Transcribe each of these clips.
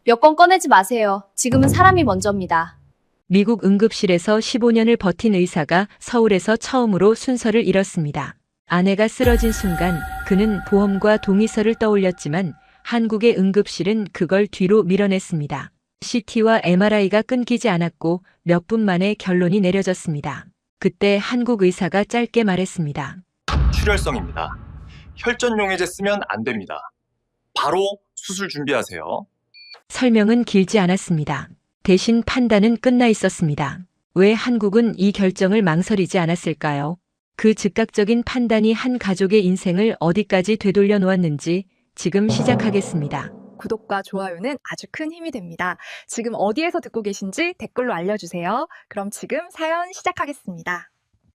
여권 꺼내지 마세요. 지금은 사람이 먼저입니다. 미국 응급실에서 15년을 버틴 의사가 서울에서 처음으로 순서를 잃었습니다. 아내가 쓰러진 순간 그는 보험과 동의서를 떠올렸지만 한국의 응급실은 그걸 뒤로 밀어냈습니다. CT와 MRI가 끊기지 않았고 몇 분 만에 결론이 내려졌습니다. 그때 한국 의사가 짧게 말했습니다. 출혈성입니다. 혈전 용해제 쓰면 안 됩니다. 바로 수술 준비하세요. 설명은 길지 않았습니다. 대신 판단은 끝나 있었습니다. 왜 한국은 이 결정을 망설이지 않았을까요? 그 즉각적인 판단이 한 가족의 인생을 어디까지 되돌려 놓았는지 지금 시작하겠습니다. 구독과 좋아요는 아주 큰 힘이 됩니다. 지금 어디에서 듣고 계신지 댓글로 알려주세요. 그럼 지금 사연 시작하겠습니다.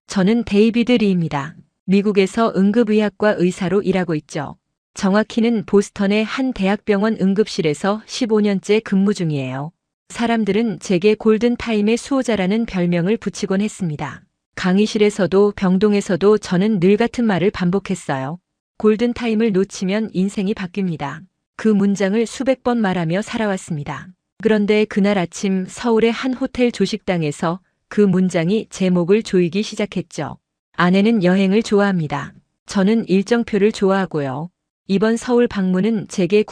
저는 데이비드 리입니다. 미국에서 응급의학과 의사로 일하고 있죠. 정확히는 보스턴의 한 대학병원 응급실에서 15년째 근무 중이에요. 사람들은 제게 골든타임의 수호자라는 별명을 붙이곤 했습니다. 강의실에서도 병동에서도 저는 늘 같은 말을 반복했어요. 골든타임을 놓치면 인생이 바뀝니다. 그 문장을 수백 번 말하며 살아왔습니다. 그런데 그날 아침 서울의 한 호텔 조식당에서 그 문장이 제 목을 조이기 시작했죠. 아내는 여행을 좋아합니다. 저는 일정표를 좋아하고요. 이번 서울 방문은 제게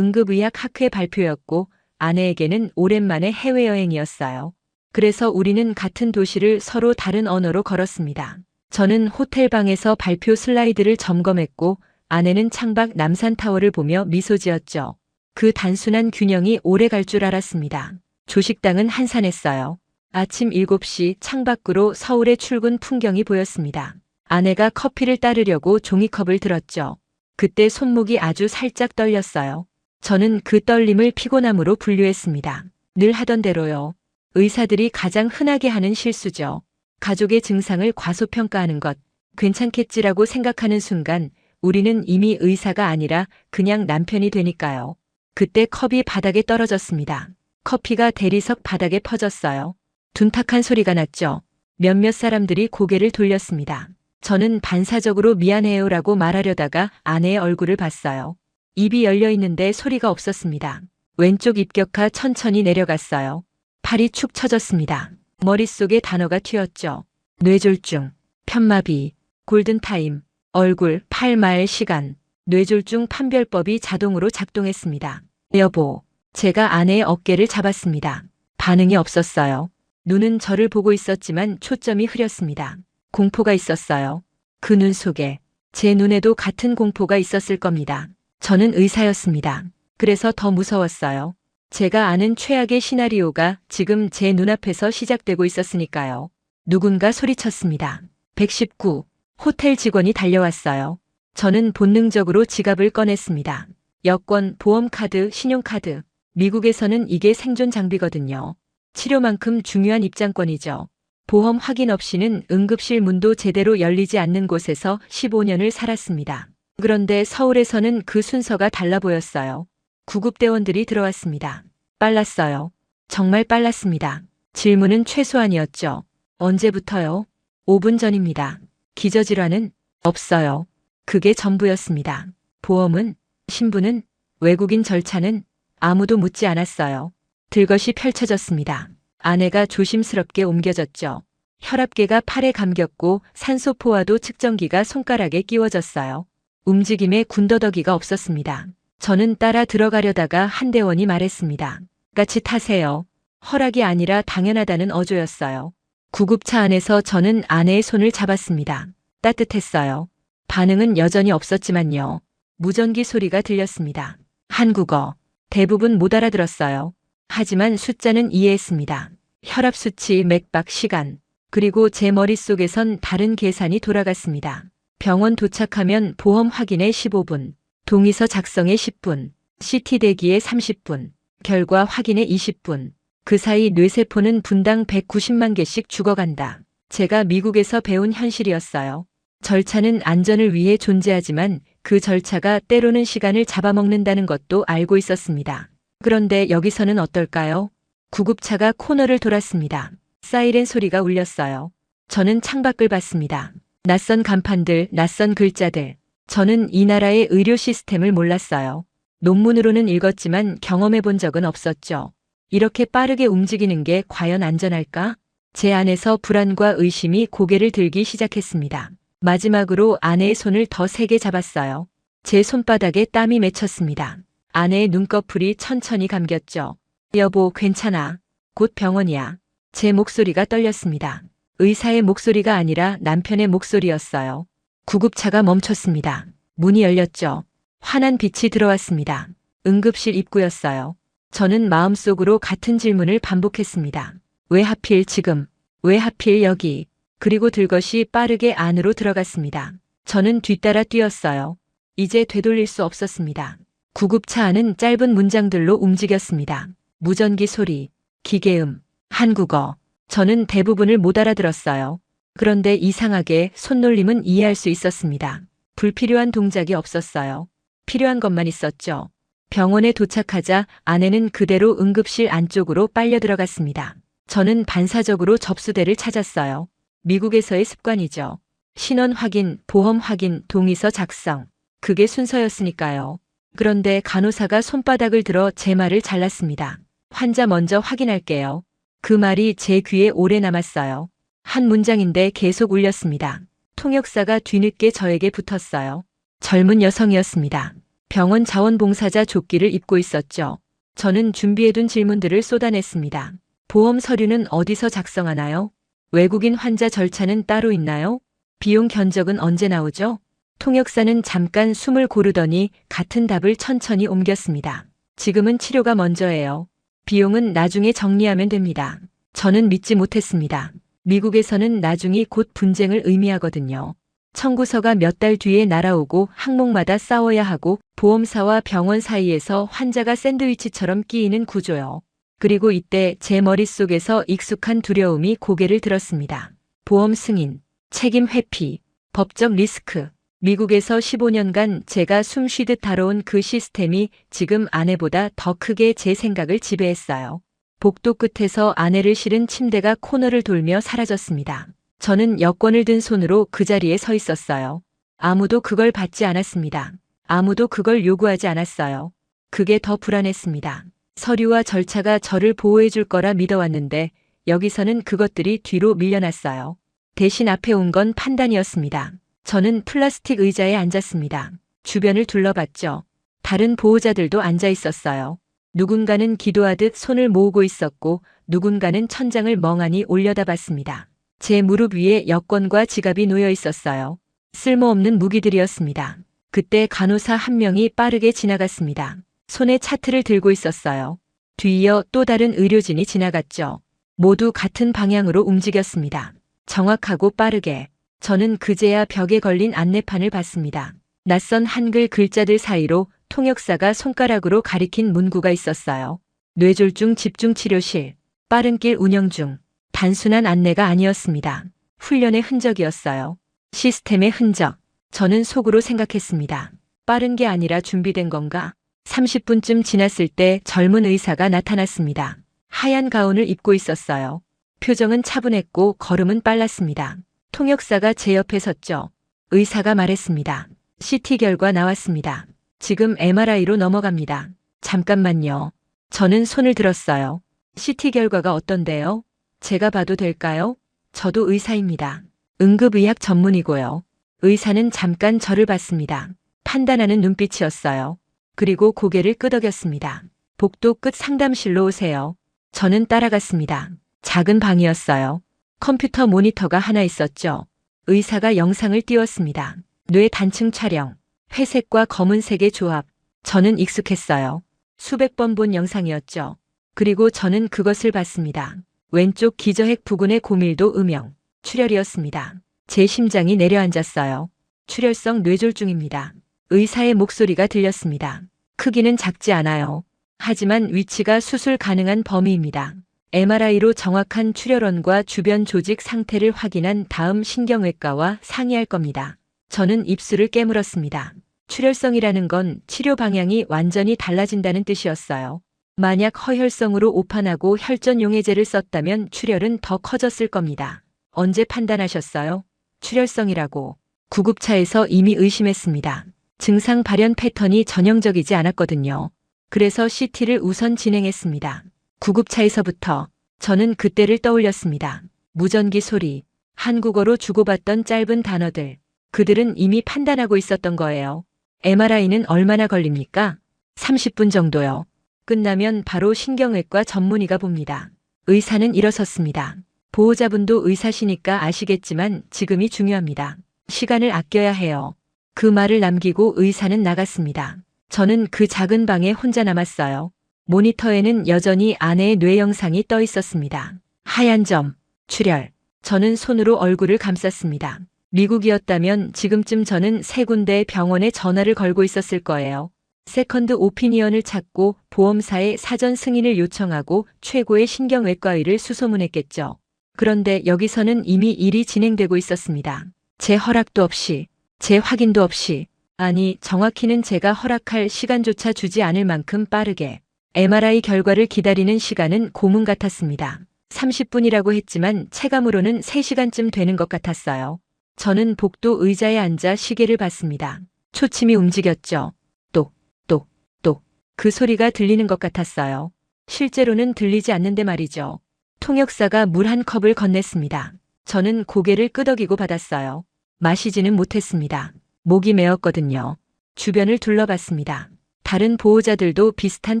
국제응급의학학회 발표였고 아내에게는 오랜만에 해외여행이었어요. 그래서 우리는 같은 도시를 서로 다른 언어로 걸었습니다. 저는 호텔방에서 발표 슬라이드를 점검했고 아내는 창밖 남산타워를 보며 미소 지었죠. 그 단순한 균형이 오래 갈 줄 알았습니다. 조식당은 한산했어요. 아침 7시 창밖으로 서울의 출근 풍경이 보였습니다. 아내가 커피를 따르려고 종이컵을 들었죠. 그때 손목이 아주 살짝 떨렸어요. 저는 그 떨림을 피곤함으로 분류했습니다. 늘 하던 대로요. 의사들이 가장 흔하게 하는 실수죠. 가족의 증상을 과소평가하는 것, 괜찮겠지라고 생각하는 순간 우리는 이미 의사가 아니라 그냥 남편이 되니까요. 그때 컵이 바닥에 떨어졌습니다. 커피가 대리석 바닥에 퍼졌어요. 둔탁한 소리가 났죠. 몇몇 사람들이 고개를 돌렸습니다. 저는 반사적으로 미안해요라고 말하려다가 아내의 얼굴을 봤어요. 입이 열려 있는데 소리가 없었습니다. 왼쪽 입격하 천천히 내려갔어요. 팔이 축 처졌습니다. 머릿속에 단어가 튀었죠. 뇌졸중, 편마비, 골든타임, 얼굴, 팔, 말, 시간. 뇌졸중 판별법이 자동으로 작동했습니다. 여보, 제가 아내의 어깨를 잡았습니다. 반응이 없었어요. 눈은 저를 보고 있었지만 초점이 흐렸습니다. 공포가 있었어요. 그 눈 속에 제 눈에도 같은 공포가 있었을 겁니다. 저는 의사였습니다. 그래서 더 무서웠어요. 제가 아는 최악의 시나리오가 지금 제 눈앞에서 시작되고 있었으니까요. 누군가 소리쳤습니다. 119. 호텔 직원이 달려왔어요. 저는 본능적으로 지갑을 꺼냈습니다. 여권, 보험카드, 신용카드. 미국에서는 이게 생존 장비거든요. 치료만큼 중요한 입장권이죠. 보험 확인 없이는 응급실 문도 제대로 열리지 않는 곳에서 15년을 살았습니다. 그런데 서울에서는 그 순서가 달라 보였어요. 구급대원들이 들어왔습니다. 빨랐어요. 정말 빨랐습니다. 질문은 최소한이었죠. 언제부터요? 5분 전입니다. 기저질환은? 없어요. 그게 전부였습니다. 보험은? 신분은? 외국인 절차는? 아무도 묻지 않았어요. 들것이 펼쳐졌습니다. 아내가 조심스럽게 옮겨졌죠. 혈압계가 팔에 감겼고 산소포화도 측정기가 손가락에 끼워졌어요. 움직임에 군더더기가 없었습니다. 저는 따라 들어가려다가 한 대원이 말했습니다. 같이 타세요. 허락이 아니라 당연하다는 어조였어요. 구급차 안에서 저는 아내의 손을 잡았습니다. 따뜻했어요. 반응은 여전히 없었지만요. 무전기 소리가 들렸습니다. 한국어. 대부분 못 알아들었어요. 하지만 숫자는 이해했습니다. 혈압 수치, 맥박, 시간. 그리고 제 머릿속에선 다른 계산이 돌아갔습니다. 병원 도착하면 보험 확인에 15분, 동의서 작성에 10분, CT 대기에 30분, 결과 확인에 20분. 그 사이 뇌세포는 분당 190만 개씩 죽어간다. 제가 미국에서 배운 현실이었어요. 절차는 안전을 위해 존재하지만 그 절차가 때로는 시간을 잡아먹는다는 것도 알고 있었습니다. 그런데 여기서는 어떨까요? 구급차가 코너를 돌았습니다. 사이렌 소리가 울렸어요. 저는 창밖을 봤습니다. 낯선 간판들, 낯선 글자들. 저는 이 나라의 의료 시스템을 몰랐어요. 논문으로는 읽었지만 경험해 본 적은 없었죠. 이렇게 빠르게 움직이는 게 과연 안전할까? 제 안에서 불안과 의심이 고개를 들기 시작했습니다. 마지막으로 아내의 손을 더 세게 잡았어요. 제 손바닥에 땀이 맺혔습니다. 아내의 눈꺼풀이 천천히 감겼죠. 여보, 괜찮아. 곧 병원이야. 제 목소리가 떨렸습니다. 의사의 목소리가 아니라 남편의 목소리였어요. 구급차가 멈췄습니다. 문이 열렸죠. 환한 빛이 들어왔습니다. 응급실 입구였어요. 저는 마음속으로 같은 질문을 반복했습니다. 왜 하필 지금? 왜 하필 여기? 그리고 들것이 빠르게 안으로 들어갔습니다. 저는 뒤따라 뛰었어요. 이제 되돌릴 수 없었습니다. 구급차 안은 짧은 문장들로 움직였습니다. 무전기 소리, 기계음, 한국어. 저는 대부분을 못 알아들었어요. 그런데 이상하게 손놀림은 이해할 수 있었습니다. 불필요한 동작이 없었어요. 필요한 것만 있었죠. 병원에 도착하자 아내는 그대로 응급실 안쪽으로 빨려 들어갔습니다. 저는 반사적으로 접수대를 찾았어요. 미국에서의 습관이죠. 신원 확인, 보험 확인, 동의서 작성. 그게 순서였으니까요. 그런데 간호사가 손바닥을 들어 제 말을 잘랐습니다. 환자 먼저 확인할게요. 그 말이 제 귀에 오래 남았어요. 한 문장인데 계속 울렸습니다. 통역사가 뒤늦게 저에게 붙었어요. 젊은 여성이었습니다. 병원 자원봉사자 조끼를 입고 있었죠. 저는 준비해둔 질문들을 쏟아냈습니다. 보험 서류는 어디서 작성하나요? 외국인 환자 절차는 따로 있나요? 비용 견적은 언제 나오죠? 통역사는 잠깐 숨을 고르더니 같은 답을 천천히 옮겼습니다. 지금은 치료가 먼저예요. 비용은 나중에 정리하면 됩니다. 저는 믿지 못했습니다. 미국에서는 나중이 곧 분쟁을 의미하거든요. 청구서가 몇 달 뒤에 날아오고 항목마다 싸워야 하고 보험사와 병원 사이에서 환자가 샌드위치처럼 끼이는 구조요. 그리고 이때 제 머릿속에서 익숙한 두려움이 고개를 들었습니다. 보험 승인, 책임 회피, 법적 리스크. 미국에서 15년간 제가 숨 쉬듯 다뤄온 그 시스템이 지금 아내보다 더 크게 제 생각을 지배했어요. 복도 끝에서 아내를 실은 침대가 코너를 돌며 사라졌습니다. 저는 여권을 든 손으로 그 자리에 서 있었어요. 아무도 그걸 받지 않았습니다. 아무도 그걸 요구하지 않았어요. 그게 더 불안했습니다. 서류와 절차가 저를 보호해 줄 거라 믿어왔는데 여기서는 그것들이 뒤로 밀려났어요. 대신 앞에 온 건 판단이었습니다. 저는 플라스틱 의자에 앉았습니다. 주변을 둘러봤죠. 다른 보호자들도 앉아 있었어요. 누군가는 기도하듯 손을 모으고 있었고 누군가는 천장을 멍하니 올려다봤습니다. 제 무릎 위에 여권과 지갑이 놓여 있었어요. 쓸모없는 무기들이었습니다. 그때 간호사 한 명이 빠르게 지나갔습니다. 손에 차트를 들고 있었어요. 뒤이어 또 다른 의료진이 지나갔죠. 모두 같은 방향으로 움직였습니다. 정확하고 빠르게. 저는 그제야 벽에 걸린 안내판을 봤습니다. 낯선 한글 글자들 사이로 통역사가 손가락으로 가리킨 문구가 있었어요. 뇌졸중 집중치료실, 빠른 길 운영 중. 단순한 안내가 아니었습니다. 훈련의 흔적이었어요. 시스템의 흔적. 저는 속으로 생각했습니다. 빠른 게 아니라 준비된 건가? 30분쯤 지났을 때 젊은 의사가 나타났습니다. 하얀 가운을 입고 있었어요. 표정은 차분했고 걸음은 빨랐습니다. 통역사가 제 옆에 섰죠. 의사가 말했습니다. CT 결과 나왔습니다. 지금 MRI로 넘어갑니다. 잠깐만요. 저는 손을 들었어요. CT 결과가 어떤데요? 제가 봐도 될까요? 저도 의사입니다. 응급의학 전문이고요. 의사는 잠깐 저를 봤습니다. 판단하는 눈빛이었어요. 그리고 고개를 끄덕였습니다. 복도 끝 상담실로 오세요. 저는 따라갔습니다. 작은 방이었어요. 컴퓨터 모니터가 하나 있었죠. 의사가 영상을 띄웠습니다. 뇌 단층 촬영, 회색과 검은색의 조합. 저는 익숙했어요. 수백 번 본 영상이었죠. 그리고 저는 그것을 봤습니다. 왼쪽 기저핵 부근의 고밀도 음영, 출혈이었습니다. 제 심장이 내려앉았어요. 출혈성 뇌졸중입니다. 의사의 목소리가 들렸습니다. 크기는 작지 않아요. 하지만 위치가 수술 가능한 범위입니다. MRI로 정확한 출혈원과 주변 조직 상태를 확인한 다음 신경외과와 상의할 겁니다. 저는 입술을 깨물었습니다. 출혈성이라는 건 치료 방향이 완전히 달라진다는 뜻이었어요. 만약 허혈성으로 오판하고 혈전용해제를 썼다면 출혈은 더 커졌을 겁니다. 언제 판단하셨어요? 출혈성이라고. 구급차에서 이미 의심했습니다. 증상 발현 패턴이 전형적이지 않았거든요. 그래서 CT를 우선 진행했습니다. 구급차에서부터 저는 그때를 떠올렸습니다. 무전기 소리, 한국어로 주고받던 짧은 단어들. 그들은 이미 판단하고 있었던 거예요. MRI는 얼마나 걸립니까? 30분 정도요. 끝나면 바로 신경외과 전문의가 봅니다. 의사는 일어섰습니다. 보호자분도 의사시니까 아시겠지만 지금이 중요합니다. 시간을 아껴야 해요. 그 말을 남기고 의사는 나갔습니다. 저는 그 작은 방에 혼자 남았어요. 모니터에는 여전히 아내의 뇌 영상이 떠 있었습니다. 하얀 점, 출혈. 저는 손으로 얼굴을 감쌌습니다. 미국이었다면 지금쯤 저는 3군데 병원에 전화를 걸고 있었을 거예요. 세컨드 오피니언을 찾고 보험사에 사전 승인을 요청하고 최고의 신경외과의를 수소문했겠죠. 그런데 여기서는 이미 일이 진행되고 있었습니다. 제 허락도 없이, 제 확인도 없이, 아니 정확히는 제가 허락할 시간조차 주지 않을 만큼 빠르게 MRI 결과를 기다리는 시간은 고문 같았습니다. 30분이라고 했지만 체감으로는 3시간쯤 되는 것 같았어요. 저는 복도 의자에 앉아 시계를 봤습니다. 초침이 움직였죠. 똑, 똑, 똑. 그 소리가 들리는 것 같았어요. 실제로는 들리지 않는데 말이죠. 통역사가 물 한 컵을 건넸습니다. 저는 고개를 끄덕이고 받았어요. 마시지는 못했습니다. 목이 메었거든요. 주변을 둘러봤습니다. 다른 보호자들도 비슷한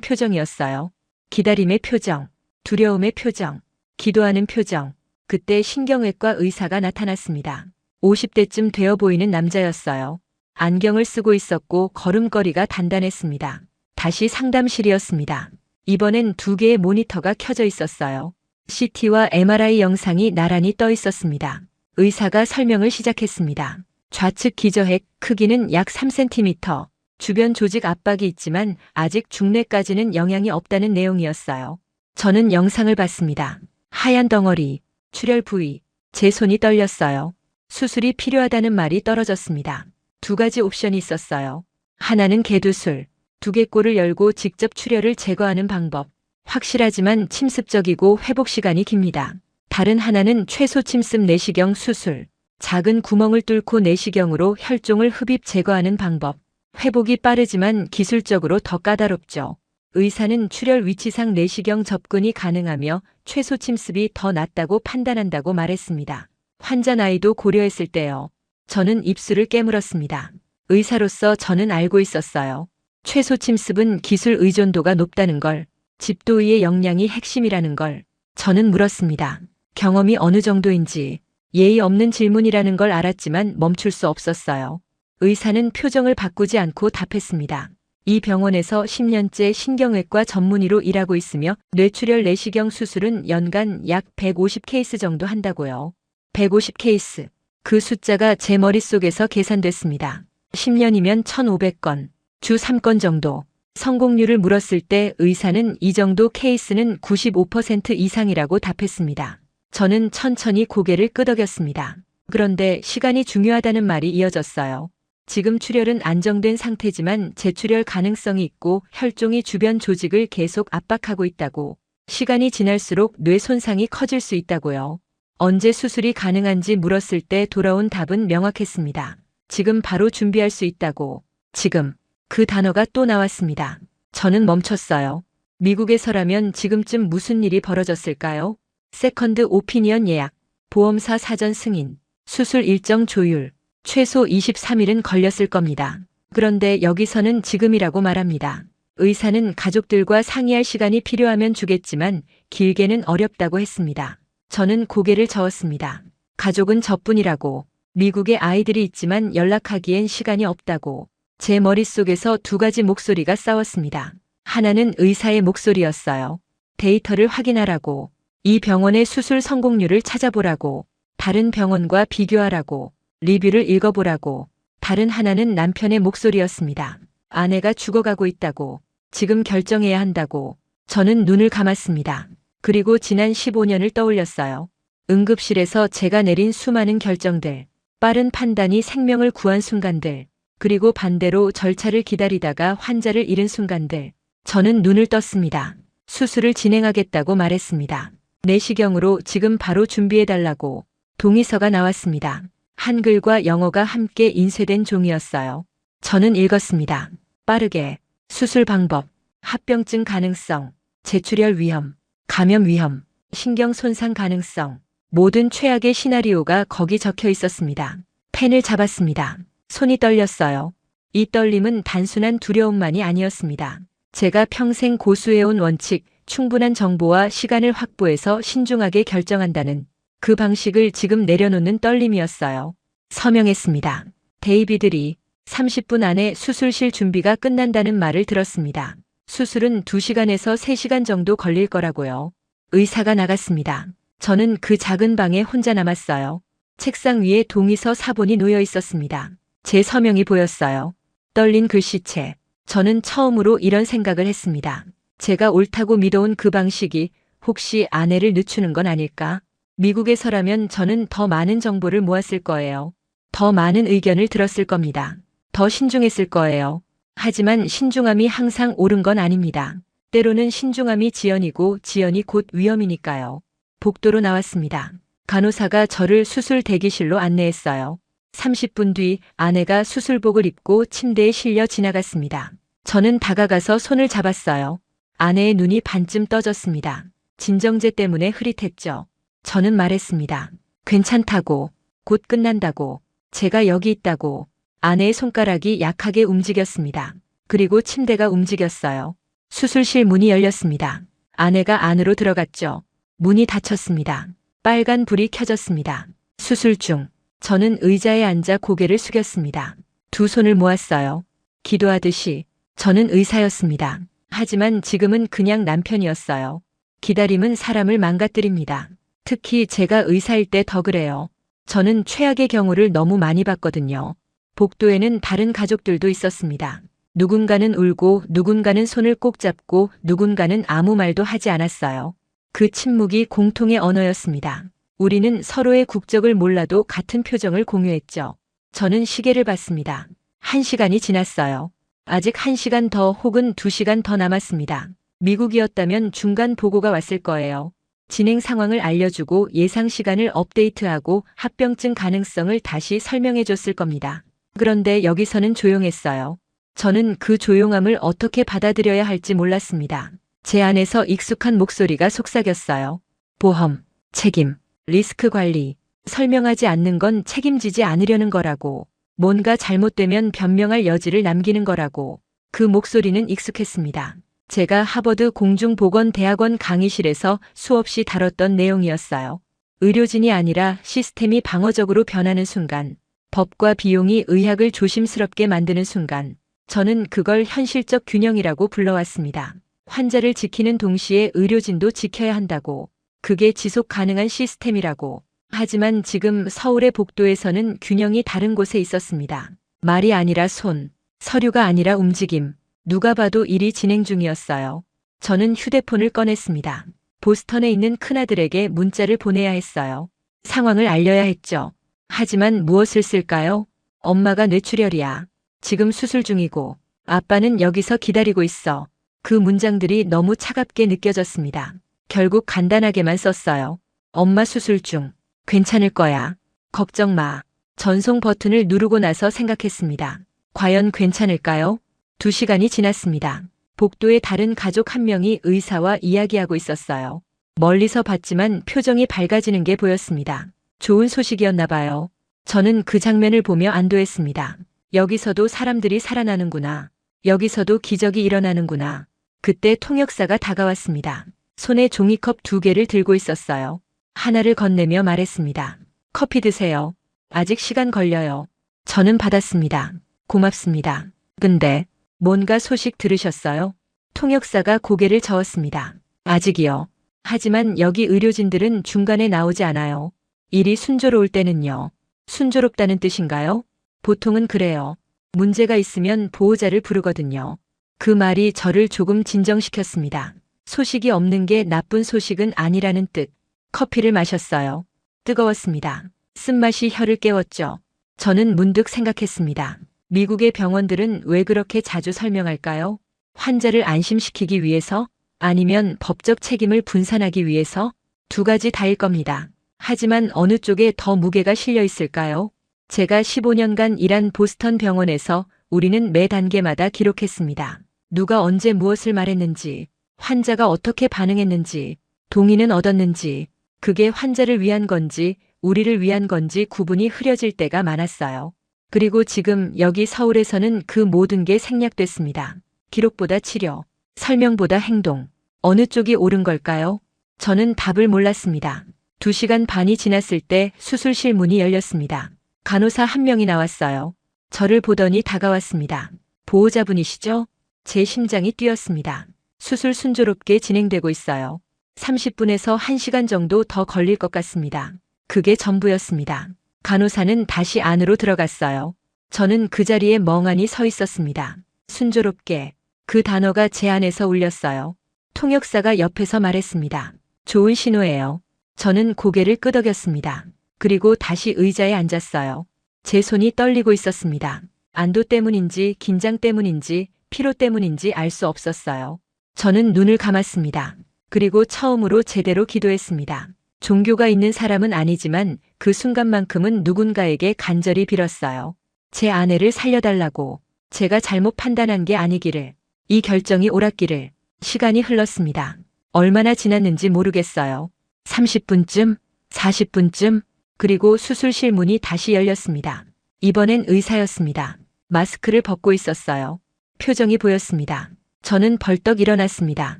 표정이었어요. 기다림의 표정, 두려움의 표정, 기도하는 표정. 그때 신경외과 의사가 나타났습니다. 50대쯤 되어 보이는 남자였어요. 안경을 쓰고 있었고 걸음걸이가 단단했습니다. 다시 상담실이었습니다. 이번엔 2개의 모니터가 켜져 있었어요. CT와 MRI 영상이 나란히 떠 있었습니다. 의사가 설명을 시작했습니다. 좌측 기저핵 크기는 약 3cm, 주변 조직 압박이 있지만 아직 중뇌까지는 영향이 없다는 내용이었어요. 저는 영상을 봤습니다. 하얀 덩어리, 출혈 부위, 제 손이 떨렸어요. 수술이 필요하다는 말이 떨어졌습니다. 2가지 옵션이 있었어요. 하나는 개두술, 두개골을 열고 직접 출혈을 제거하는 방법. 확실하지만 침습적이고 회복 시간이 깁니다. 다른 하나는 최소 침습 내시경 수술. 작은 구멍을 뚫고 내시경으로 혈종을 흡입 제거하는 방법. 회복이 빠르지만 기술적으로 더 까다롭죠. 의사는 출혈 위치상 내시경 접근이 가능하며 최소 침습이 더 낫다고 판단한다고 말했습니다. 환자 나이도 고려했을 때요. 저는 입술을 깨물었습니다. 의사로서 저는 알고 있었어요. 최소 침습은 기술 의존도가 높다는 걸, 집도의의 역량이 핵심이라는 걸. 저는 물었습니다. 경험이 어느 정도인지. 예의 없는 질문이라는 걸 알았지만 멈출 수 없었어요. 의사는 표정을 바꾸지 않고 답했습니다. 이 병원에서 10년째 신경외과 전문의로 일하고 있으며 뇌출혈 내시경 수술은 연간 약 150케이스 정도 한다고요. 150케이스. 그 숫자가 제 머릿속에서 계산됐습니다. 10년이면 1,500건, 주 3건 정도. 성공률을 물었을 때 의사는 이 정도 케이스는 95% 이상이라고 답했습니다. 저는 천천히 고개를 끄덕였습니다. 그런데 시간이 중요하다는 말이 이어졌어요. 지금 출혈은 안정된 상태지만 재출혈 가능성이 있고 혈종이 주변 조직을 계속 압박하고 있다고. 시간이 지날수록 뇌 손상이 커질 수 있다고요. 언제 수술이 가능한지 물었을 때 돌아온 답은 명확했습니다. 지금 바로 준비할 수 있다고. 지금. 그 단어가 또 나왔습니다. 저는 멈췄어요. 미국에서라면 지금쯤 무슨 일이 벌어졌을까요? 세컨드 오피니언 예약, 보험사 사전 승인, 수술 일정 조율, 최소 23일은 걸렸을 겁니다. 그런데 여기서는 지금이라고 말합니다. 의사는 가족들과 상의할 시간이 필요하면 주겠지만 길게는 어렵다고 했습니다. 저는 고개를 저었습니다. 가족은 저뿐이라고. 미국에 아이들이 있지만 연락하기엔 시간이 없다고. 제 머릿속에서 2가지 목소리가 싸웠습니다. 하나는 의사의 목소리였어요. 데이터를 확인하라고. 이 병원의 수술 성공률을 찾아보라고. 다른 병원과 비교하라고. 리뷰를 읽어보라고. 다른 하나는 남편의 목소리였습니다. 아내가 죽어가고 있다고. 지금 결정해야 한다고. 저는 눈을 감았습니다. 그리고 지난 15년을 떠올렸어요. 응급실에서 제가 내린 수많은 결정들. 빠른 판단이 생명을 구한 순간들. 그리고 반대로 절차를 기다리다가 환자를 잃은 순간들. 저는 눈을 떴습니다. 수술을 진행하겠다고 말했습니다. 내시경으로 지금 바로 준비해달라고. 동의서가 나왔습니다. 한글과 영어가 함께 인쇄된 종이었어요. 저는 읽었습니다. 빠르게, 수술 방법, 합병증 가능성, 재출혈 위험, 감염 위험, 신경 손상 가능성, 모든 최악의 시나리오가 거기 적혀 있었습니다. 펜을 잡았습니다. 손이 떨렸어요. 이 떨림은 단순한 두려움만이 아니었습니다. 제가 평생 고수해온 원칙, 충분한 정보와 시간을 확보해서 신중하게 결정한다는 그 방식을 지금 내려놓는 떨림이었어요. 서명했습니다. 데이비드 리, 30분 안에 수술실 준비가 끝난다는 말을 들었습니다. 수술은 2시간에서 3시간 정도 걸릴 거라고요. 의사가 나갔습니다. 저는 그 작은 방에 혼자 남았어요. 책상 위에 동의서 사본이 놓여 있었습니다. 제 서명이 보였어요. 떨린 글씨체. 저는 처음으로 이런 생각을 했습니다. 제가 옳다고 믿어온 그 방식이 혹시 아내를 늦추는 건 아닐까? 미국에서라면 저는 더 많은 정보를 모았을 거예요. 더 많은 의견을 들었을 겁니다. 더 신중했을 거예요. 하지만 신중함이 항상 옳은 건 아닙니다. 때로는 신중함이 지연이고 지연이 곧 위험이니까요. 복도로 나왔습니다. 간호사가 저를 수술 대기실로 안내했어요. 30분 뒤 아내가 수술복을 입고 침대에 실려 지나갔습니다. 저는 다가가서 손을 잡았어요. 아내의 눈이 반쯤 떠졌습니다. 진정제 때문에 흐릿했죠. 저는 말했습니다. 괜찮다고, 곧 끝난다고, 제가 여기 있다고. 아내의 손가락이 약하게 움직였습니다. 그리고 침대가 움직였어요. 수술실 문이 열렸습니다. 아내가 안으로 들어갔죠. 문이 닫혔습니다. 빨간 불이 켜졌습니다. 수술 중. 저는 의자에 앉아 고개를 숙였습니다. 두 손을 모았어요. 기도하듯이. 저는 의사였습니다. 하지만 지금은 그냥 남편이었어요. 기다림은 사람을 망가뜨립니다. 특히 제가 의사일 때 더 그래요. 저는 최악의 경우를 너무 많이 봤거든요. 복도에는 다른 가족들도 있었습니다. 누군가는 울고 누군가는 손을 꼭 잡고 누군가는 아무 말도 하지 않았어요. 그 침묵이 공통의 언어였습니다. 우리는 서로의 국적을 몰라도 같은 표정을 공유했죠. 저는 시계를 봤습니다. 1시간이 지났어요. 아직 1시간 더 혹은 2시간 더 남았습니다. 미국이었다면 중간 보고가 왔을 거예요. 진행 상황을 알려주고 예상 시간을 업데이트하고 합병증 가능성을 다시 설명해 줬을 겁니다. 그런데 여기서는 조용했어요. 저는 그 조용함을 어떻게 받아들여야 할지 몰랐습니다. 제 안에서 익숙한 목소리가 속삭였어요. 보험, 책임, 리스크 관리. 설명하지 않는 건 책임지지 않으려는 거라고. 뭔가 잘못되면 변명할 여지를 남기는 거라고. 그 목소리는 익숙했습니다. 제가 하버드 공중보건대학원 강의실에서 수없이 다뤘던 내용이었어요. 의료진이 아니라 시스템이 방어적으로 변하는 순간, 법과 비용이 의학을 조심스럽게 만드는 순간, 저는 그걸 현실적 균형이라고 불러왔습니다. 환자를 지키는 동시에 의료진도 지켜야 한다고. 그게 지속 가능한 시스템이라고. 하지만 지금 서울의 복도에서는 균형이 다른 곳에 있었습니다. 말이 아니라 손, 서류가 아니라 움직임. 누가 봐도 일이 진행 중이었어요. 저는 휴대폰을 꺼냈습니다. 보스턴에 있는 큰아들에게 문자를 보내야 했어요. 상황을 알려야 했죠. 하지만 무엇을 쓸까요? 엄마가 뇌출혈이야. 지금 수술 중이고 아빠는 여기서 기다리고 있어. 그 문장들이 너무 차갑게 느껴졌습니다. 결국 간단하게만 썼어요. 엄마 수술 중. 괜찮을 거야. 걱정 마. 전송 버튼을 누르고 나서 생각했습니다. 과연 괜찮을까요? 2시간이 지났습니다. 복도의 다른 가족 한 명이 의사와 이야기하고 있었어요. 멀리서 봤지만 표정이 밝아지는 게 보였습니다. 좋은 소식이었나 봐요. 저는 그 장면을 보며 안도했습니다. 여기서도 사람들이 살아나는구나. 여기서도 기적이 일어나는구나. 그때 통역사가 다가왔습니다. 손에 종이컵 2개를 들고 있었어요. 하나를 건네며 말했습니다. 커피 드세요. 아직 시간 걸려요. 저는 받았습니다. 고맙습니다. 근데 뭔가 소식 들으셨어요? 통역사가 고개를 저었습니다. 아직이요. 하지만 여기 의료진들은 중간에 나오지 않아요. 일이 순조로울 때는요. 순조롭다는 뜻인가요? 보통은 그래요. 문제가 있으면 보호자를 부르거든요. 그 말이 저를 조금 진정시켰습니다. 소식이 없는 게 나쁜 소식은 아니라는 뜻. 커피를 마셨어요. 뜨거웠습니다. 쓴맛이 혀를 깨웠죠. 저는 문득 생각했습니다. 미국의 병원들은 왜 그렇게 자주 설명할까요? 환자를 안심시키기 위해서? 아니면 법적 책임을 분산하기 위해서? 2가지 다일 겁니다. 하지만 어느 쪽에 더 무게가 실려 있을까요? 제가 15년간 일한 보스턴 병원에서 우리는 매 단계마다 기록했습니다. 누가 언제 무엇을 말했는지, 환자가 어떻게 반응했는지, 동의는 얻었는지, 그게 환자를 위한 건지, 우리를 위한 건지 구분이 흐려질 때가 많았어요. 그리고 지금 여기 서울에서는 그 모든 게 생략됐습니다. 기록보다 치료, 설명보다 행동. 어느 쪽이 옳은 걸까요? 저는 답을 몰랐습니다. 2시간 반이 지났을 때 수술실 문이 열렸습니다. 간호사 한 명이 나왔어요. 저를 보더니 다가왔습니다. 보호자분이시죠? 제 심장이 뛰었습니다. 수술 순조롭게 진행되고 있어요. 30분에서 1시간 정도 더 걸릴 것 같습니다. 그게 전부였습니다. 간호사는 다시 안으로 들어갔어요. 저는 그 자리에 멍하니 서 있었습니다. 순조롭게. 그 단어가 제 안에서 울렸어요. 통역사가 옆에서 말했습니다. 좋은 신호예요. 저는 고개를 끄덕였습니다. 그리고 다시 의자에 앉았어요. 제 손이 떨리고 있었습니다. 안도 때문인지 긴장 때문인지 피로 때문인지 알 수 없었어요. 저는 눈을 감았습니다. 그리고 처음으로 제대로 기도했습니다. 종교가 있는 사람은 아니지만 그 순간만큼은 누군가에게 간절히 빌었어요. 제 아내를 살려달라고. 제가 잘못 판단한 게 아니기를. 이 결정이 옳았기를. 시간이 흘렀습니다. 얼마나 지났는지 모르겠어요. 30분쯤, 40분쯤, 그리고 수술실 문이 다시 열렸습니다. 이번엔 의사였습니다. 마스크를 벗고 있었어요. 표정이 보였습니다. 저는 벌떡 일어났습니다.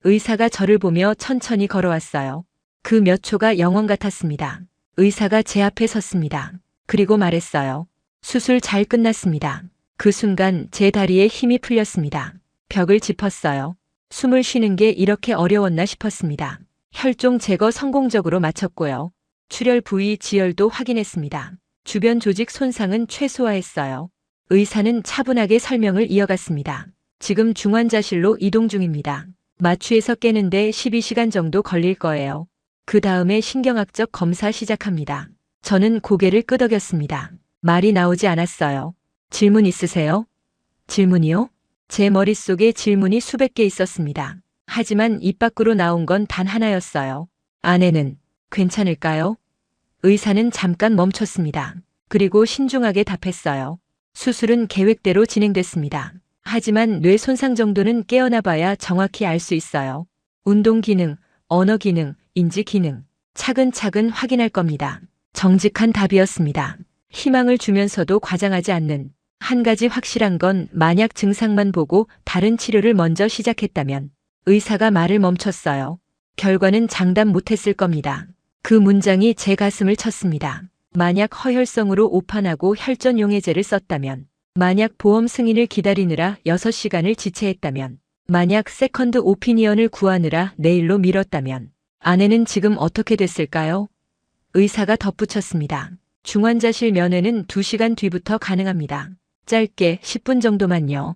의사가 저를 보며 천천히 걸어왔어요. 그 몇 초가 영원 같았습니다. 의사가 제 앞에 섰습니다. 그리고 말했어요. 수술 잘 끝났습니다. 그 순간 제 다리에 힘이 풀렸습니다. 벽을 짚었어요. 숨을 쉬는 게 이렇게 어려웠나 싶었습니다. 혈종 제거 성공적으로 마쳤고요. 출혈 부위 지혈도 확인했습니다. 주변 조직 손상은 최소화했어요. 의사는 차분하게 설명을 이어갔습니다. 지금 중환자실로 이동 중입니다. 마취에서 깨는데 12시간 정도 걸릴 거예요. 그 다음에 신경학적 검사 시작합니다. 저는 고개를 끄덕였습니다. 말이 나오지 않았어요. 질문 있으세요? 질문이요? 제 머릿속에 질문이 수백 개 있었습니다. 하지만 입 밖으로 나온 건 단 하나였어요. 아내는 괜찮을까요? 의사는 잠깐 멈췄습니다. 그리고 신중하게 답했어요. 수술은 계획대로 진행됐습니다. 하지만 뇌 손상 정도는 깨어나 봐야 정확히 알 수 있어요. 운동 기능, 언어 기능, 인지 기능, 차근차근 확인할 겁니다. 정직한 답이었습니다. 희망을 주면서도 과장하지 않는. 한 가지 확실한 건 만약 증상만 보고 다른 치료를 먼저 시작했다면 의사가 말을 멈췄어요. 결과는 장담 못했을 겁니다. 그 문장이 제 가슴을 쳤습니다. 만약 허혈성으로 오판하고 혈전 용해제를 썼다면, 만약 보험 승인을 기다리느라 6시간을 지체했다면, 만약 세컨드 오피니언을 구하느라 내일로 미뤘다면 아내는 지금 어떻게 됐을까요? 의사가 덧붙였습니다. 중환자실 면회는 2시간 뒤부터 가능합니다. 짧게 10분 정도만요.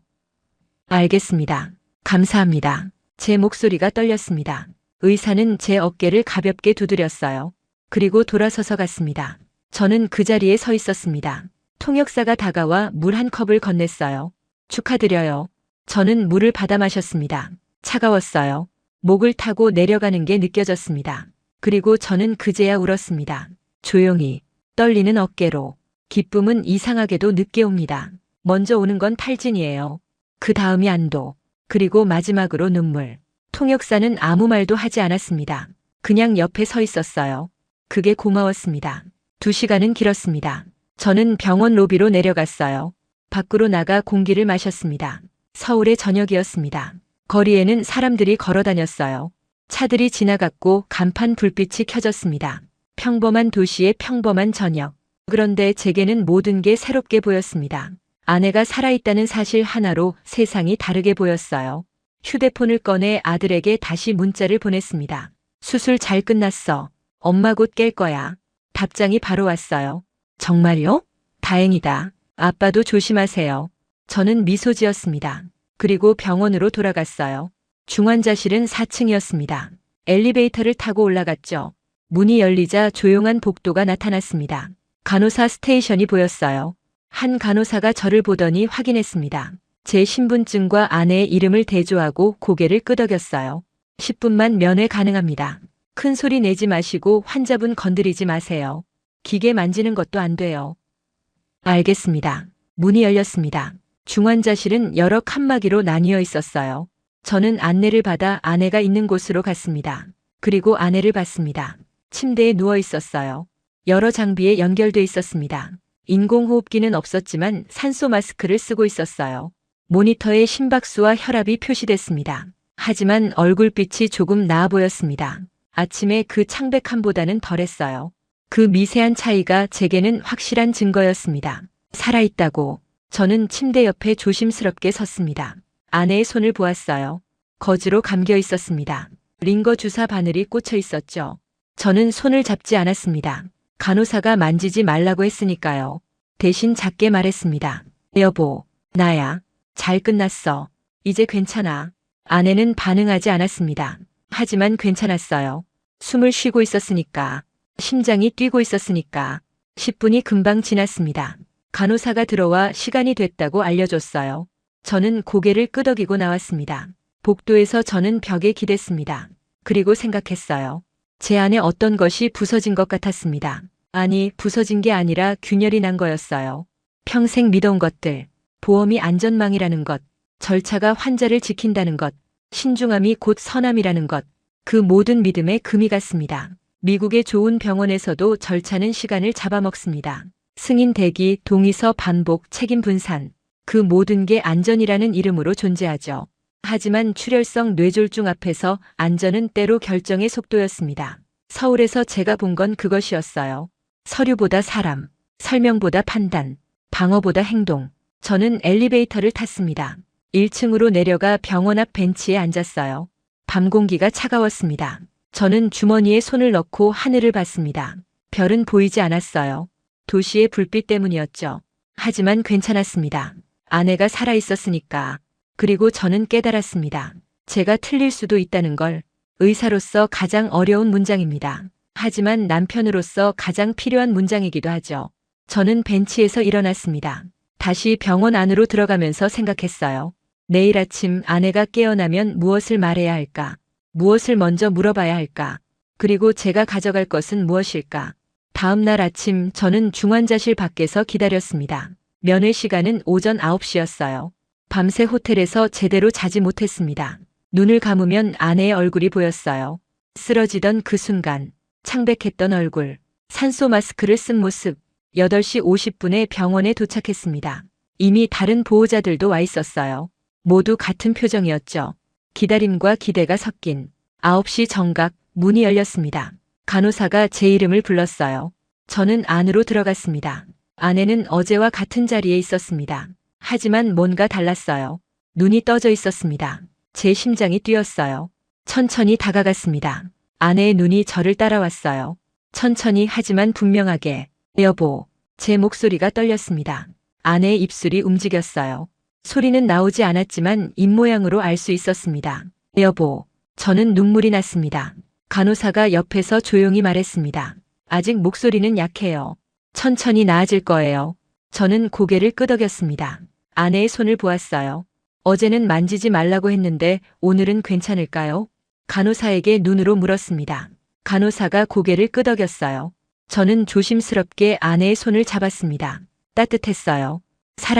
알겠습니다. 감사합니다. 제 목소리가 떨렸습니다. 의사는 제 어깨를 가볍게 두드렸어요. 그리고 돌아서서 갔습니다. 저는 그 자리에 서 있었습니다. 통역사가 다가와 물 한 컵을 건넸어요. 축하드려요. 저는 물을 받아 마셨습니다. 차가웠어요. 목을 타고 내려가는 게 느껴졌습니다. 그리고 저는 그제야 울었습니다. 조용히, 떨리는 어깨로. 기쁨은 이상하게도 늦게 옵니다. 먼저 오는 건 탈진이에요. 그 다음이 안도. 그리고 마지막으로 눈물. 통역사는 아무 말도 하지 않았습니다. 그냥 옆에 서 있었어요. 그게 고마웠습니다. 2시간은 길었습니다. 저는 병원 로비로 내려갔어요. 밖으로 나가 공기를 마셨습니다. 서울의 저녁이었습니다. 거리에는 사람들이 걸어 다녔어요. 차들이 지나갔고 간판 불빛이 켜졌습니다. 평범한 도시의 평범한 저녁. 그런데 제게는 모든 게 새롭게 보였습니다. 아내가 살아있다는 사실 하나로 세상이 다르게 보였어요. 휴대폰을 꺼내 아들에게 다시 문자를 보냈습니다. 수술 잘 끝났어. 엄마 곧 깰 거야. 답장이 바로 왔어요. 정말요? 다행이다. 아빠도 조심하세요. 저는 미소 지었습니다. 그리고 병원으로 돌아갔어요. 중환자실은 4층이었습니다. 엘리베이터를 타고 올라갔죠. 문이 열리자 조용한 복도가 나타났습니다. 간호사 스테이션이 보였어요. 한 간호사가 저를 보더니 확인했습니다. 제 신분증과 아내의 이름을 대조하고 고개를 끄덕였어요. 10분만 면회 가능합니다. 큰 소리 내지 마시고 환자분 건드리지 마세요. 기계 만지는 것도 안 돼요. 알겠습니다. 문이 열렸습니다. 중환자실은 여러 칸막이로 나뉘어 있었어요. 저는 안내를 받아 아내가 있는 곳으로 갔습니다. 그리고 아내를 봤습니다. 침대에 누워 있었어요. 여러 장비에 연결돼 있었습니다. 인공호흡기는 없었지만 산소 마스크를 쓰고 있었어요. 모니터에 심박수와 혈압이 표시됐습니다. 하지만 얼굴빛이 조금 나아 보였습니다. 아침에 그 창백함보다는 덜했어요. 그 미세한 차이가 제게는 확실한 증거였습니다. 살아있다고. 저는 침대 옆에 조심스럽게 섰습니다. 아내의 손을 보았어요. 거즈로 감겨 있었습니다. 링거 주사 바늘이 꽂혀 있었죠. 저는 손을 잡지 않았습니다. 간호사가 만지지 말라고 했으니까요. 대신 작게 말했습니다. 여보, 나야. 잘 끝났어. 이제 괜찮아. 아내는 반응하지 않았습니다. 하지만 괜찮았어요. 숨을 쉬고 있었으니까. 심장이 뛰고 있었으니까. 10분이 금방 지났습니다. 간호사가 들어와 시간이 됐다고 알려줬어요. 저는 고개를 끄덕이고 나왔습니다. 복도에서 저는 벽에 기댔습니다. 그리고 생각했어요. 제 안에 어떤 것이 부서진 것 같았습니다. 아니, 부서진 게 아니라 균열이 난 거였어요. 평생 믿어온 것들, 보험이 안전망이라는 것, 절차가 환자를 지킨다는 것, 신중함이 곧 선함이라는 것, 그 모든 믿음에 금이 갔습니다. 미국의 좋은 병원에서도 절차는 시간을 잡아먹습니다. 승인 대기, 동의서 반복, 책임 분산, 그 모든 게 안전이라는 이름으로 존재하죠. 하지만 출혈성 뇌졸중 앞에서 안전은 때로 결정의 속도였습니다. 서울에서 제가 본 건 그것이었어요. 서류보다 사람, 설명보다 판단, 방어보다 행동. 저는 엘리베이터를 탔습니다. 1층으로 내려가 병원 앞 벤치에 앉았어요. 밤 공기가 차가웠습니다. 저는 주머니에 손을 넣고 하늘을 봤습니다. 별은 보이지 않았어요. 도시의 불빛 때문이었죠. 하지만 괜찮았습니다. 아내가 살아 있었으니까. 그리고 저는 깨달았습니다. 제가 틀릴 수도 있다는 걸. 의사로서 가장 어려운 문장입니다. 하지만 남편으로서 가장 필요한 문장이기도 하죠. 저는 벤치에서 일어났습니다. 다시 병원 안으로 들어가면서 생각했어요. 내일 아침 아내가 깨어나면 무엇을 말해야 할까? 무엇을 먼저 물어봐야 할까? 그리고 제가 가져갈 것은 무엇일까? 다음 날 아침 저는 중환자실 밖에서 기다렸습니다. 면회 시간은 오전 9시였어요. 밤새 호텔에서 제대로 자지 못했습니다. 눈을 감으면 아내의 얼굴이 보였어요. 쓰러지던 그 순간, 창백했던 얼굴, 산소 마스크를 쓴 모습. 8시 50분에 병원에 도착했습니다. 이미 다른 보호자들도 와 있었어요. 모두 같은 표정이었죠. 기다림과 기대가 섞인 9시 정각, 문이 열렸습니다. 간호사가 제 이름을 불렀어요. 저는 안으로 들어갔습니다. 아내는 어제와 같은 자리에 있었습니다. 하지만 뭔가 달랐어요. 눈이 떠져 있었습니다. 제 심장이 뛰었어요. 천천히 다가갔습니다. 아내의 눈이 저를 따라왔어요. 천천히 하지만 분명하게. 여보, 제 목소리가 떨렸습니다. 아내의 입술이 움직였어요. 소리는 나오지 않았지만 입모양으로 알 수 있었습니다. 여보, 저는 눈물이 났습니다. 간호사가 옆에서 조용히 말했습니다. 아직 목소리는 약해요. 천천히 나아질 거예요. 저는 고개를 끄덕였습니다. 아내의 손을 보았어요. 어제는 만지지 말라고 했는데 오늘은 괜찮을까요? 간호사에게 눈으로 물었습니다. 간호사가 고개를 끄덕였어요. 저는 조심스럽게 아내의 손을 잡았습니다. 따뜻했어요.